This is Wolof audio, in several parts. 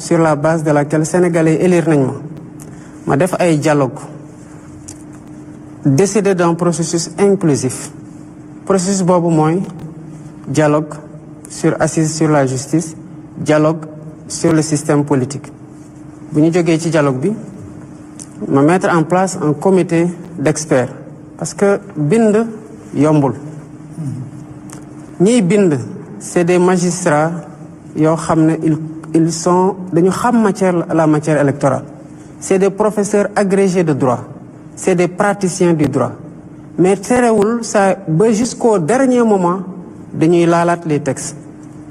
sur la base de laquelle sénégalais élire nañ ma def ay dialogue décider d'un processus inclusif processus boobu mooy dialogue assise sur la justice dialogue sur le système politique bu ñu jógee ci dialogue bi ma mettre en place un comité d'experts parce que bind yombul ñiy bind c'est des magistrats yoo xam ne ils sont dañu xam la matière électorale c'est des professeurs agrégés de droit c'est des praticiens du droit mais terewul ça ba jusqu'au dernier moment dañuy laalaat les textes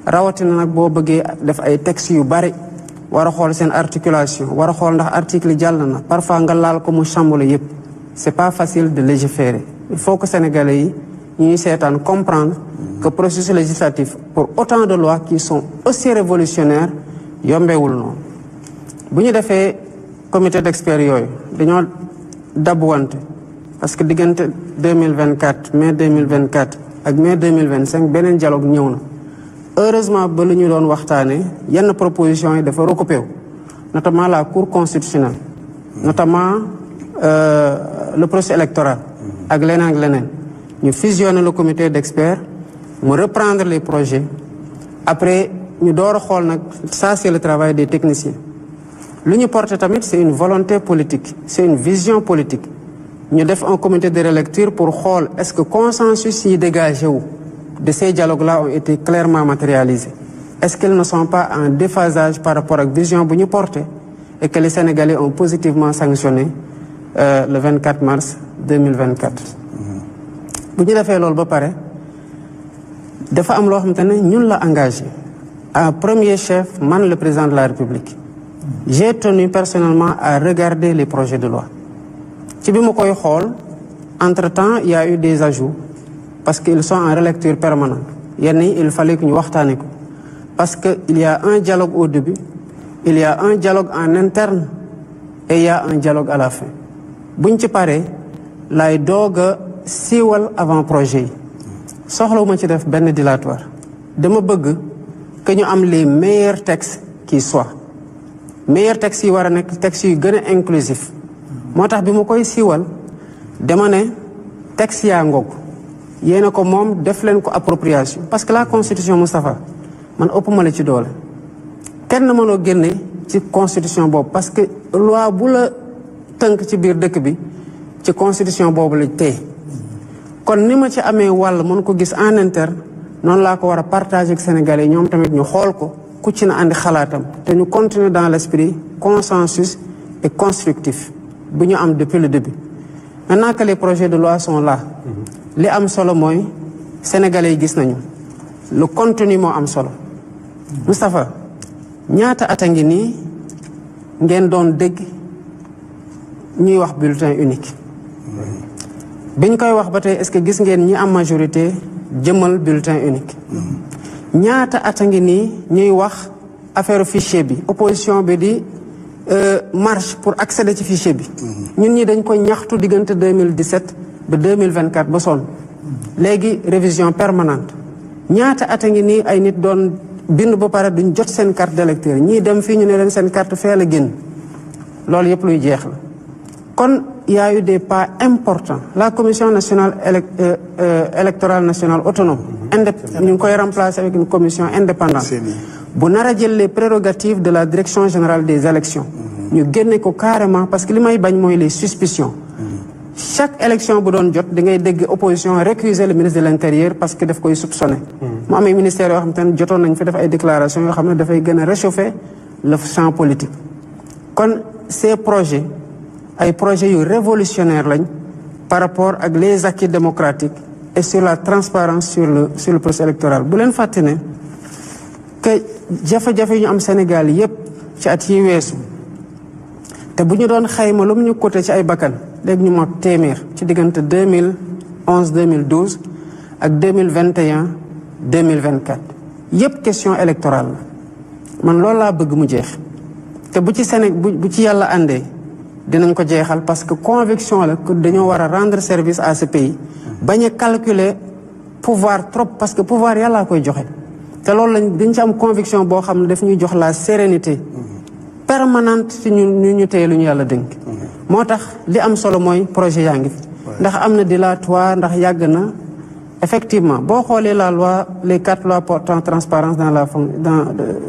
rawatina nag boo bëggee def ay textes yu bari war a xool seen articulation war a xool ndax article yi jàll na parfois nga laal ko mu chamboulé yépp c'est pas facile de légiférer il faut que sénégalais yi ñuy seetaan comprendre que processus législatif pour autant de lois qui sont aussi révolutionnaires yombewul noonu bu ñu defee comité d'experts yooyu dañoo dabuwante parce que diggante 2024 mai 2024 ak mai 2025 beneen dialogue ñëw na heureusement ba lu ñu doon waxtaanee yenn propositions yi dafa recoupé wu notamment la cour constitutionnelle notamment le processus électoral ak leneen ñu fusionner le comité d'experts mu reprendre les projets après ñu door a xool nag ça c'est le travail des techniciens lu ñu porté tamit c'est une volonté politique c'est une vision politique ñu def un comité de relecture pour xool est-ce que consensus yi dégagé wu de ces dialogues-là ont été clairement matérialisés est-ce qu'ils ne sont pas en déphasage par rapport ak vision bu ñu porté et que les Sénégalais ont positivement sanctionné le 24 mars 2024 bu ñu defee loolu ba pare dafa am loo xamante ne ñun la engagé en premier chef man le président de la République j'ai tenu personnellement à regarder les projets de loi ci bi ma koy xool entre-temps il y a eu des ajouts parce qu'ils sont en relecture permanente yenn yi il fallait que ñu waxtaane ko parce que il y a un dialogue au début il y a un dialogue en interne et il y a un dialogue à la fin buñ ci paree lay doog a siiwal avant projet yi soxlawuma ci def benn dilatoire dama bëgg que ñu am les meilleurs textes qui soient meilleurs textes yi war a nekk textes yu gën a inclusif moo tax bi ma koy siiwal dama ne texte yaa ngoog yéena ko moom def leen ko appropriation parce que la constitution Moustapha man ëpp ma la ci doole kenn mënoo génne ci constitution boobu parce que loi bu la tënk ci biir dëkk bi ci constitution boobu la tey kon ni ma ci amee wàll mën ko gis en interne noonu laa ko war a partager ak Sénégalais ñoom tamit ñu xool ko ku ci na andi xalaatam te ñu continuer dans l'esprit consensus et constructif bu ñu am depuis le début maintenant que les projets de loi sont là li am solo mooy Sénégalais yi gis nañu le contenu moo am solo Moustapha ñaata at a ngi nii ngeen doon dégg ñuy wax bulletin unique biñ koy wax ba tey est-ce que gis ngeen ñi am majorité jëmal bulletin unique ñaata at a ngi nii ñuy wax affaire fichier bi opposition bi di marche pour accéder ci fichier bi ñun ñi dañ ko ñaxtu diggante 2017 ba 2024 ba sonn léegi révision permanente ñaata at a ngi nii ay nit doon bind ba pare duñ jot seen carte d'électeur ñii dem fii ñu ne leen seen carte fee la génn loolu yëpp luy jeex la kon il y a eu des pas importants la commission nationale électorale nationale autonome ñu ngi koy remplacer avec une commission indépendante bu nar a jël les prérogatives de la direction générale des élections ñu génne ko carrément parce que li may bañ mooy les suspicions chaque élection bu doon jot da ngay dégg opposition récuser le ministre de l'intérieur parce que daf koy soupçonner mu amee ministère yoo xam te ne jotoon nañ fi def ay déclarations yoo xam ne dafay gën a réchauffer le champ politique kon ces projets ay projets yu révolutionnaire lañ par rapport ak les acquis démocratiques et sur la transparence sur le processus électoral bu leen fàtte ne que jafe-jafe yu ñu am Sénégal yépp ci at yi weesu te bu ñu doon xayma lu mu ñu coûté ci ay bakkan léegi ñu mot téeméer ci diggante 2011 2012 ak 2021 2024 yépp question électorale la man loolu laa bëgg mu jeex te bu ci yàlla àndee dinañ ko jeexal parce que conviction la que dañoo war a rendre service à ce pays bañ a calculer pouvoir trop parce que pouvoir yàllaa koy joxe te loolu dañ ci am conviction boo xam ne daf ñuy jox la sérénité permanente ci ñu téye lu ñu yàlla dénk. moo tax li am solo mooy projet yaa ngi fi. ndax am na dilatoire ndax yàgg na. Effectivement, boo xoolee la loi les 4 lois portant transparence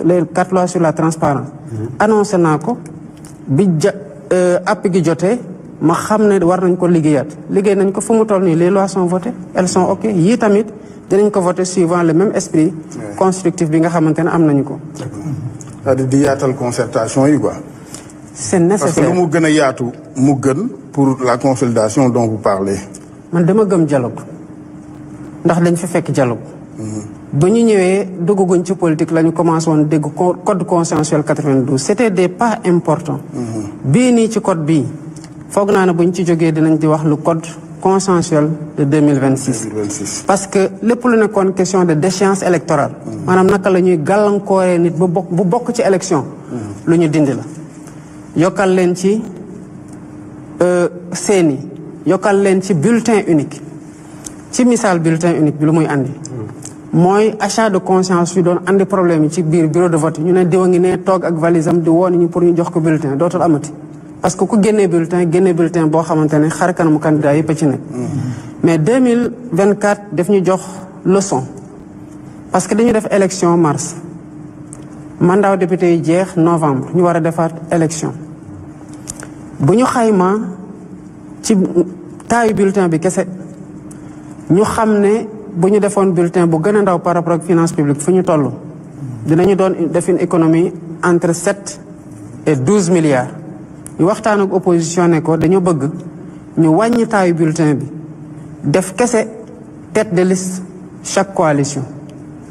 les 4 lois sur la transparence annoncé naa ko bi app gi jotee ma xam ne war nañ ko liggéey nañ ko fu mu toll nii les lois sont votées elles sont ok yii tamit dinañ ko voter suivant le même esprit constructif bi nga xamante ne am nañu ko. c'est-à-dire di yaatal concertation yi quoi. C'est nécessaire parce que lu mu gën a yaatu mu gën pour la consolidation dont vous parlez. man dama gëm dialogue. ndax dañ fi fekk dialogue bu ñu ñëwee dugguñ ci politique la ñu commencé woon dégg code consensuel 92 c'était des pas importants bii nii ci code bii foog naa ne bu ñu ci jógee dinañ di wax le code consensuel de 2026 parce que lépp lu nekkoon question de déchéance électorale maanaam naka la ñuy gàllankooree nit bu bokk ci élection lu ñu dindi la yokkal leen ci seeni yokkal leen ci bulletin unique ci misaal bulletin unique bi lu muy andi mooy achat de conscience yu doon andi problème yi ci biir bureau de vote ñu ne diwa ngi ne toog ak valise am di woon ñu pour ñu jox ko bulletin dootul amati parce que ku génnee bulletin boo xamante ne xar kanamu candidat yëpp a ci nekk mais 2024 daf ñu jox leçon parce que dañu def élection mars mandat député yi jeex novembre ñu war a defaat élection bu ñu xayma ci taayu bulletin bi kese ñu xam ne bu ñu defoon bulletin bu gën a ndaw par rapport ak finance publique fu ñu toll dinañu doon def une économie entre 7 et 12 milliards ñu waxtaan ak opposition ne ko dañoo bëgg ñu wàññi taayu bulletin bi def kese tête de liste chaque coalition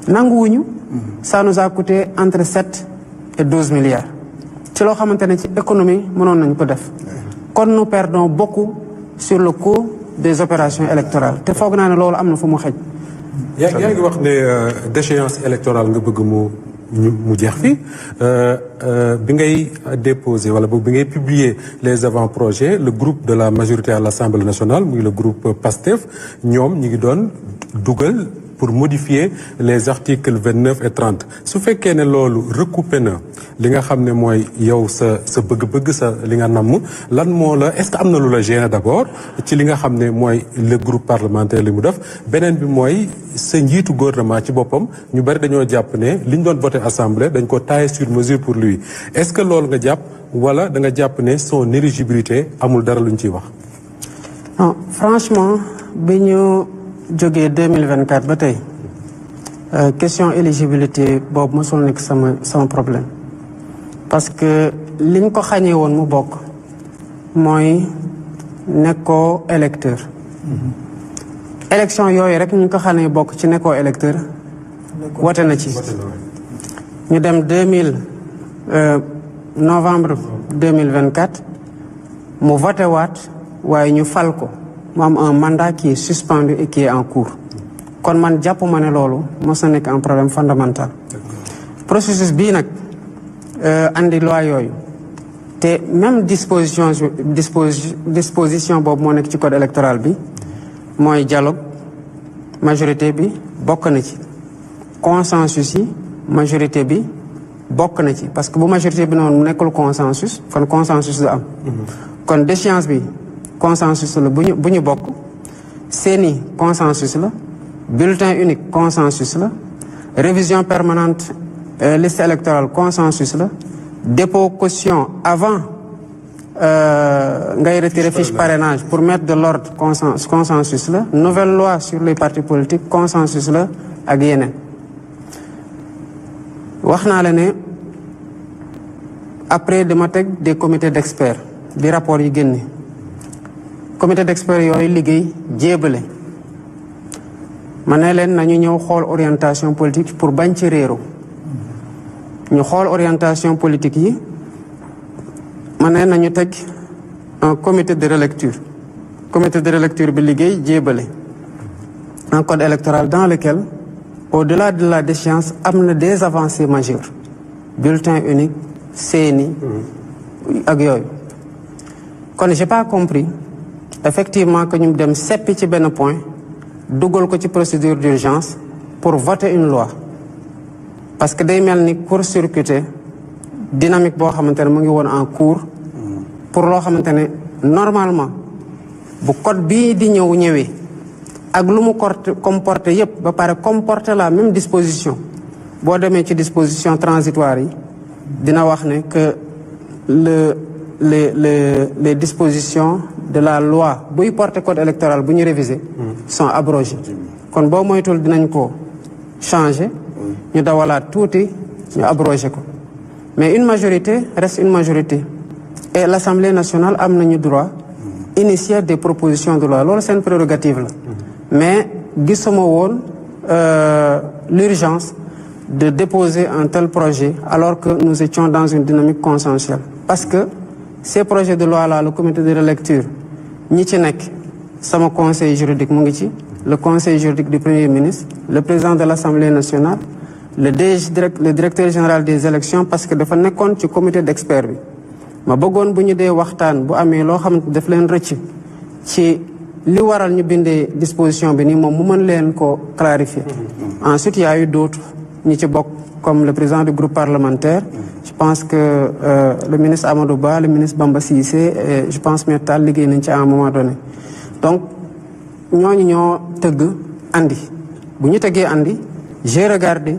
nanguwuñu ça nous a coûté entre 7 et 12 milliards ci loo xamante ne ci économie mënoon nañ ko def kon nous perdons beaucoup sur le coût des opérations électorales te foog naa ne loolu am na fu mu xëj. yaa ngi wax ne déchéance électorale nga bëgg mu jeex fi bi ngay déposer wala boog bi ngay publier les avant-projets le groupe de la majorité à l'Assemblée nationale muy le groupe PASTEF ñoom ñi ngi doon dugal pour modifier les articles 29 et 30 su fekkee ne loolu recoupé na li nga xam ne mooy yow sa bëgg-bëgg sa li nga namm lan moo la est-ce que am na lu la gêné d'abord ci li nga xam ne mooy le groupe parlementaire li mu def beneen bi mooy sa njiitu gouvernement ci boppam ñu bari dañoo jàpp ne li ñu doon voté assemblée dañ ko taillé sur mesure pour lui est-ce que loolu nga jàpp wala da nga jàpp ne son éligibilité amul dara luñ ciy wax. non franchement bi ñu jógee 2024 ba tey question éligibilité boobu mosul nekk sama problème parce que liñ ko xañee woon mu bokk mooy nekkoo électeur élection yooyu rek ñu ko xañee bokk ci nekkoo électeur wote na ci ñu dem novembre 2024 mu voté waat waaye ñu fal ko mu am un mandat qui est suspendu et qui est en cours kon man jàpp ma ne loolu mos na nekk un problème fondamental processus bii nag andi loi yooyu te même disposition boobu moo nekk ci code électoral bi mooy dialogue majorité bi bokk na ci consensus yi majorité bi bokk na ci parce que bu majorité bi noonu nekkul consensus kon consensus du am kon déchéance bi consensus la bu ñu bokk seeni consensus la bulletin unique consensus la révision permanente liste électorale consensus la dépôt caution avant ngay retirer fiche parrainage pour mettre de l'ordre consensus la nouvelle loi sur les partis politiques consensus la ak yeneen wax naa la ne après dama teg des comités d'experts di rapport yi génne comité d'experts yooyu liggéey jéebale ma ne leen nañu ñëw xool orientation politique pour bañ ci réero ñu xool orientation politique yi ma ne nañu teg un comité de relecture bi liggéey jéebale un code électoral dans lequel au-delà de la déchéance am na des avancées majeures bulletin unique CENI ak yooyu kon j'ai pas compris effectivement que ñu dem seppi ci benn point dugal ko ci procédure d'urgence pour voter une loi parce que day mel ni court-circuiter dynamique boo xamante ne mu ngi woon en cours pour loo xamante ne normalement bu code bii di ñëwee ak lu mu comporté yépp ba pare comporté la même disposition boo demee ci disposition transitoire yi dina wax ne que les dispositions de la loi buy porté code électoral bu ñu révisé sont abrogées kon boo moytul dinañ ko changer ñu dawalaat tuuti ñu abrogé ko mais une majorité reste une majorité et l'Assemblée nationale am nañu droit initier des propositions de loi loolu seen prérogative la mais gisuma woon l'urgence de déposer un tel projet alors que nous étions dans une dynamique consensuelle parce que ces projets de loi là le comité de relecture ñi ci nekk sama conseil juridique mu ngi ci le conseil juridique du premier ministre le président de l'Assemblée nationale le directeur général des élections parce que dafa nekkoon ci comité d'experts bi ma bëggoon bu ñu dee waxtaan bu amee loo xamante daf leen rëcc ci li waral ñu bindee disposition bi nii moom mu mën leen ko clarifier. Ensuite il y a eu d'autres ñi ci bokk comme le président du groupe parlementaire je pense que le ministre Amadou Ba le ministre Bamba Cissé et je pense Maître Tall liggéey nañ ci à un moment donné donc ñooñu ñoo tëgg andi bu ñu tëggee andi j'ai regardé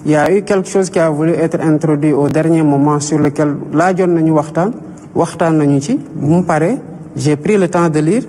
il y a eu quelque chose qui a voulu être introduit au dernier moment sur lequel laajoon nañu waxtaan nañu ci bu mu paree j'ai pris le temps de lire